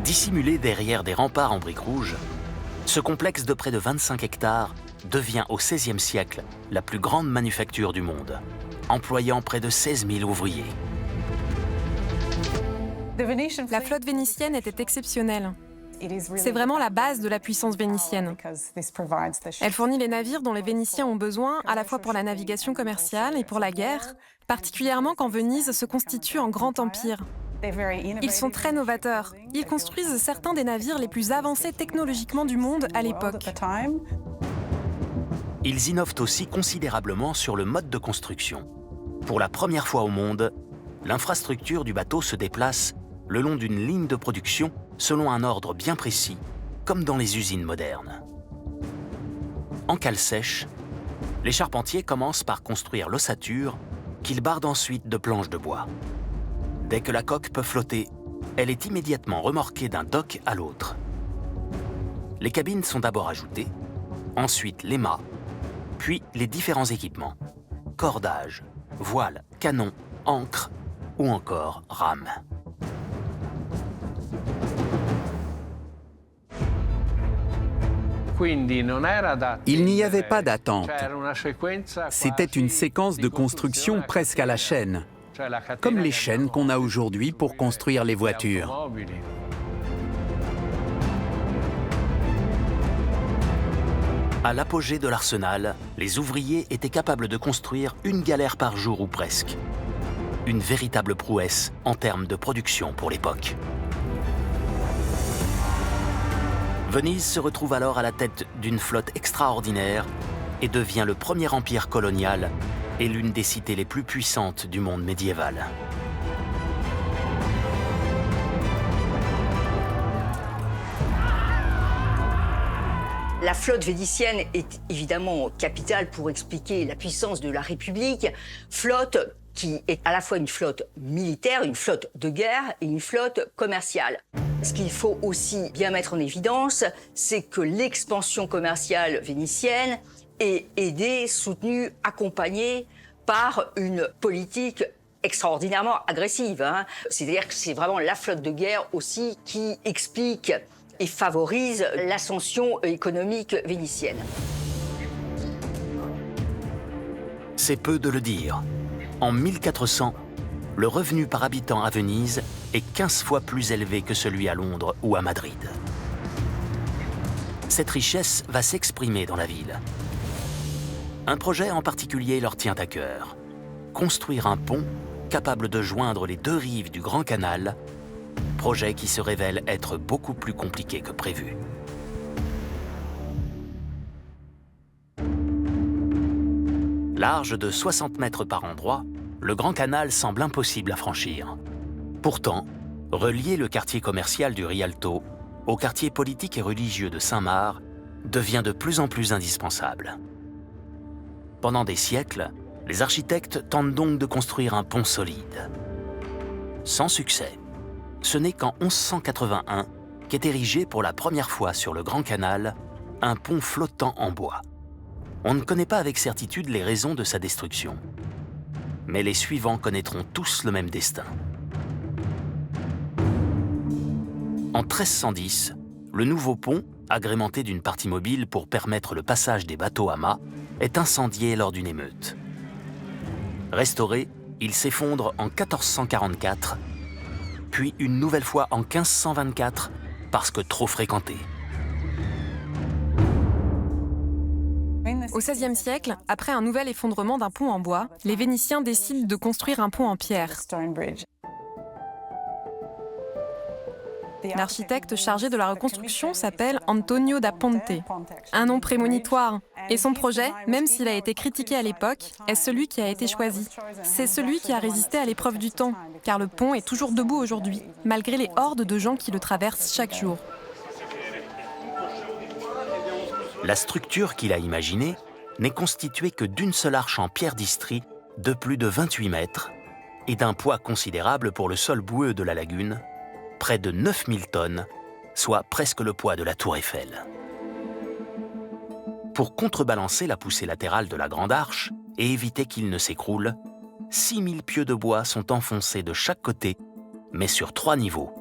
Dissimulé derrière des remparts en briques rouges, ce complexe de près de 25 hectares devient au XVIe siècle la plus grande manufacture du monde, employant près de 16 000 ouvriers. La flotte vénitienne était exceptionnelle. C'est vraiment la base de la puissance vénitienne. Elle fournit les navires dont les Vénitiens ont besoin à la fois pour la navigation commerciale et pour la guerre, particulièrement quand Venise se constitue en grand empire. Ils sont très novateurs. Ils construisent certains des navires les plus avancés technologiquement du monde à l'époque. Ils innovent aussi considérablement sur le mode de construction. Pour la première fois au monde, l'infrastructure du bateau se déplace le long d'une ligne de production selon un ordre bien précis, comme dans les usines modernes. En cale sèche, les charpentiers commencent par construire l'ossature qu'ils bardent ensuite de planches de bois. Dès que la coque peut flotter, elle est immédiatement remorquée d'un dock à l'autre. Les cabines sont d'abord ajoutées, ensuite les mâts, puis les différents équipements, cordage, voile, canon, ancre ou encore rames. Il n'y avait pas d'attente. C'était une séquence de construction presque à la chaîne, comme les chaînes qu'on a aujourd'hui pour construire les voitures. À l'apogée de l'arsenal, les ouvriers étaient capables de construire une galère par jour ou presque. Une véritable prouesse en termes de production pour l'époque. Venise se retrouve alors à la tête d'une flotte extraordinaire et devient le premier empire colonial et l'une des cités les plus puissantes du monde médiéval. La flotte vénitienne est évidemment capitale pour expliquer la puissance de la République. Flotte qui est à la fois une flotte militaire, une flotte de guerre et une flotte commerciale. Ce qu'il faut aussi bien mettre en évidence, c'est que l'expansion commerciale vénitienne est aidée, soutenue, accompagnée par une politique extraordinairement agressive. C'est-à-dire que c'est vraiment la flotte de guerre aussi qui explique et favorise l'ascension économique vénitienne. C'est peu de le dire. En 1400, le revenu par habitant à Venise est 15 fois plus élevé que celui à Londres ou à Madrid. Cette richesse va s'exprimer dans la ville. Un projet en particulier leur tient à cœur. Construire un pont capable de joindre les deux rives du Grand Canal, projet qui se révèle être beaucoup plus compliqué que prévu. Large de 60 mètres par endroit, le Grand Canal semble impossible à franchir. Pourtant, relier le quartier commercial du Rialto au quartier politique et religieux de Saint-Marc devient de plus en plus indispensable. Pendant des siècles, les architectes tentent donc de construire un pont solide. Sans succès. Ce n'est qu'en 1181 qu'est érigé pour la première fois sur le Grand Canal un pont flottant en bois. On ne connaît pas avec certitude les raisons de sa destruction. Mais les suivants connaîtront tous le même destin. En 1310, le nouveau pont, agrémenté d'une partie mobile pour permettre le passage des bateaux à mât, est incendié lors d'une émeute. Restauré, il s'effondre en 1444, puis une nouvelle fois en 1524 parce que trop fréquenté. Au XVIe siècle, après un nouvel effondrement d'un pont en bois, les Vénitiens décident de construire un pont en pierre. L'architecte chargé de la reconstruction s'appelle Antonio da Ponte. Un nom prémonitoire. Et son projet, même s'il a été critiqué à l'époque, est celui qui a été choisi. C'est celui qui a résisté à l'épreuve du temps, car le pont est toujours debout aujourd'hui, malgré les hordes de gens qui le traversent chaque jour. La structure qu'il a imaginée n'est constituée que d'une seule arche en pierre d'Istrie de plus de 28 mètres et d'un poids considérable pour le sol boueux de la lagune, près de 9000 tonnes, soit presque le poids de la Tour Eiffel. Pour contrebalancer la poussée latérale de la grande arche et éviter qu'il ne s'écroule, 6000 pieux de bois sont enfoncés de chaque côté, mais sur 3 niveaux,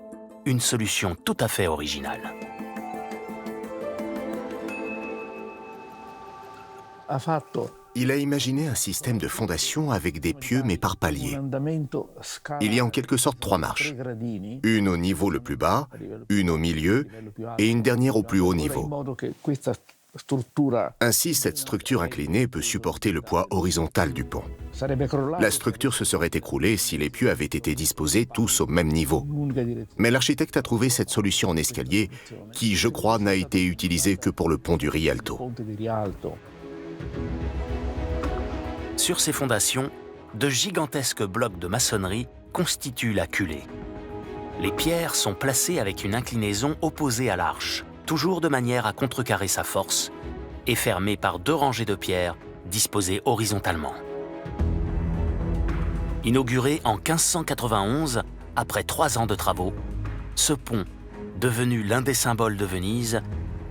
une solution tout à fait originale. Il a imaginé un système de fondation avec des pieux mais par paliers. Il y a en quelque sorte 3 marches. Une au niveau le plus bas, une au milieu et une dernière au plus haut niveau. Ainsi, cette structure inclinée peut supporter le poids horizontal du pont. La structure se serait écroulée si les pieux avaient été disposés tous au même niveau. Mais l'architecte a trouvé cette solution en escalier qui, je crois, n'a été utilisée que pour le pont du Rialto. Sur ces fondations, de gigantesques blocs de maçonnerie constituent la culée. Les pierres sont placées avec une inclinaison opposée à l'arche, toujours de manière à contrecarrer sa force, et fermée par 2 rangées de pierres disposées horizontalement. Inauguré en 1591, après 3 ans de travaux, ce pont, devenu l'un des symboles de Venise,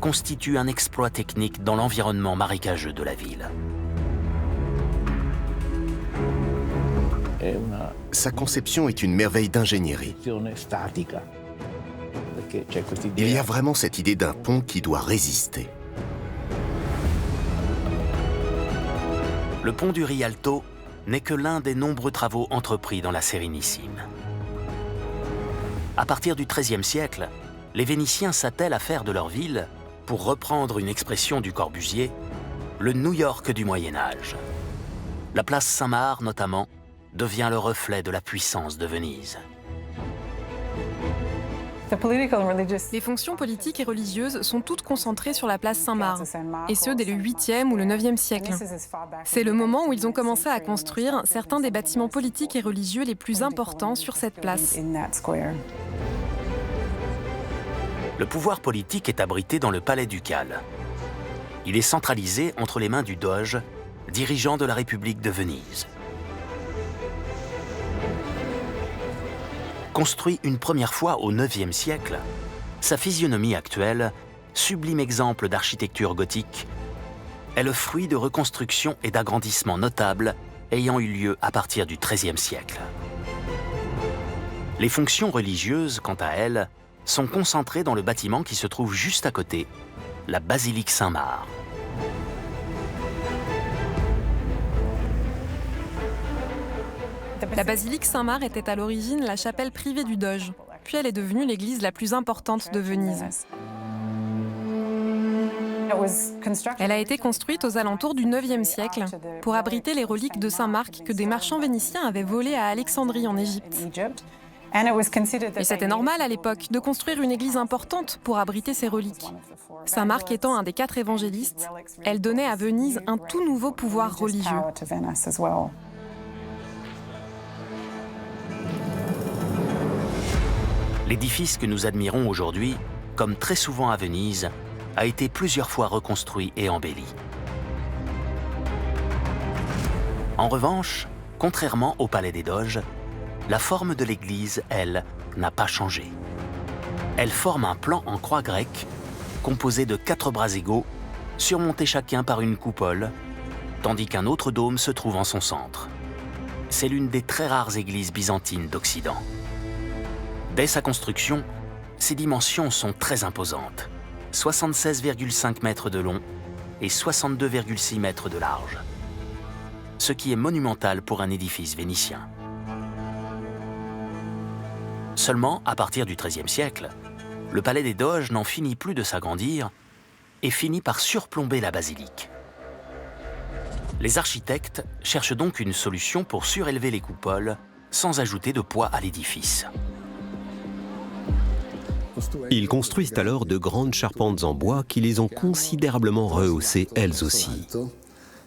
constitue un exploit technique dans l'environnement marécageux de la ville. Sa conception est une merveille d'ingénierie. Il y a vraiment cette idée d'un pont qui doit résister. Le pont du Rialto n'est que l'un des nombreux travaux entrepris dans la Sérénissime. À partir du XIIIe siècle, les Vénitiens s'attellent à faire de leur ville, pour reprendre une expression du Corbusier, le New York du Moyen-Âge. La place Saint-Marc, notamment, devient le reflet de la puissance de Venise. Les fonctions politiques et religieuses sont toutes concentrées sur la place Saint-Marc, et ce dès le 8e ou le 9e siècle. C'est le moment où ils ont commencé à construire certains des bâtiments politiques et religieux les plus importants sur cette place. Le pouvoir politique est abrité dans le palais ducal. Il est centralisé entre les mains du Doge, dirigeant de la République de Venise. Construit une première fois au IXe siècle, sa physionomie actuelle, sublime exemple d'architecture gothique, est le fruit de reconstructions et d'agrandissements notables ayant eu lieu à partir du XIIIe siècle. Les fonctions religieuses, quant à elles, sont concentrées dans le bâtiment qui se trouve juste à côté, la basilique Saint-Marc. La basilique Saint-Marc était à l'origine la chapelle privée du Doge, puis elle est devenue l'église la plus importante de Venise. Elle a été construite aux alentours du IXe siècle pour abriter les reliques de Saint-Marc que des marchands vénitiens avaient volées à Alexandrie en Égypte. Et c'était normal à l'époque de construire une église importante pour abriter ces reliques. Saint-Marc étant un des 4 évangélistes, elle donnait à Venise un tout nouveau pouvoir religieux. L'édifice que nous admirons aujourd'hui, comme très souvent à Venise, a été plusieurs fois reconstruit et embelli. En revanche, contrairement au palais des Doges, la forme de l'église, elle, n'a pas changé. Elle forme un plan en croix grecque, composé de 4 bras égaux, surmontés chacun par une coupole, tandis qu'un autre dôme se trouve en son centre. C'est l'une des très rares églises byzantines d'Occident. Dès sa construction, ses dimensions sont très imposantes, 76,5 mètres de long et 62,6 mètres de large, ce qui est monumental pour un édifice vénitien. Seulement, à partir du XIIIe siècle, le palais des Doges n'en finit plus de s'agrandir et finit par surplomber la basilique. Les architectes cherchent donc une solution pour surélever les coupoles sans ajouter de poids à l'édifice. Ils construisent alors de grandes charpentes en bois qui les ont considérablement rehaussées elles aussi.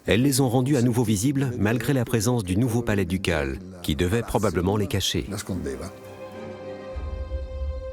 Elles les ont rendues à nouveau visibles malgré la présence du nouveau palais ducal, qui devait probablement les cacher.